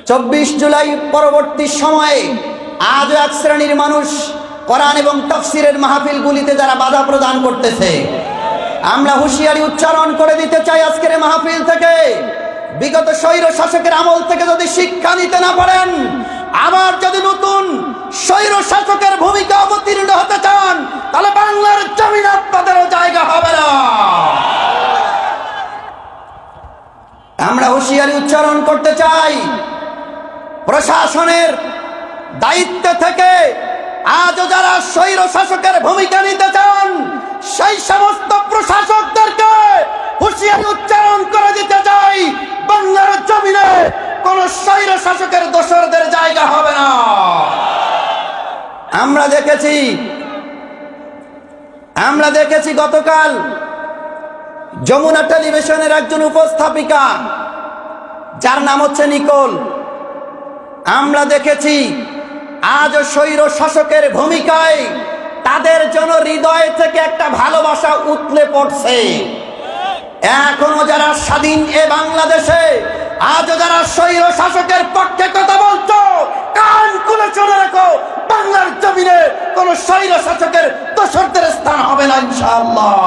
24 জুলাই পরবর্তী সময়ে আজ এক শ্রেণীর মানুষ কোরআন এবং তাফসীরের মাহফিলগুলিতে যারা বাধা প্রদান করতেছে, আমরা হুঁশিয়ারি উচ্চারণ করে দিতে চাই আজকের মাহফিল থেকে, বিগত স্বৈর শাসকের আমল থেকে যদি শিক্ষা নিতে না পারেন, আবার যদি নতুন স্বৈর শাসকের ভূমিকা অবতীর্ণ হতে চান, তাহলে বাংলার জমিনে আপনাদেরও জায়গা হবে না। আমরা হুঁশিয়ারি উচ্চারণ করতে চাই, প্রশাসনের দায়িত্ব থেকে আজও যারা স্বৈর শাসকের ভূমিকা নিতে চান, সেই সমস্ত প্রশাসকদেরকে হুঁশিয়ারি উচ্চারণ করে দিতে চাই, বাংলার জমিনে কোন স্বৈর শাসকের দোসরদের জায়গা হবে না। আমরা দেখেছি গতকাল যমুনা টেলিভিশনের একজন উপস্থাপিকা, যার নাম হচ্ছে নিকোল, আমরা দেখেছি আজ স্বৈর শাসকের ভূমিকায় তাদের জন্য হৃদয় থেকে একটা ভালোবাসা উতলে পড়ছে। এখনো যারা স্বাধীন এ বাংলাদেশে, আজও যারা স্বৈর শাসকের পক্ষে কথা বলছো, কান খুলে শুনে রাখো, বাংলার জমিনে কোন স্বৈর শাসকের দোসরদের স্থান হবে না ইনশাআল্লাহ।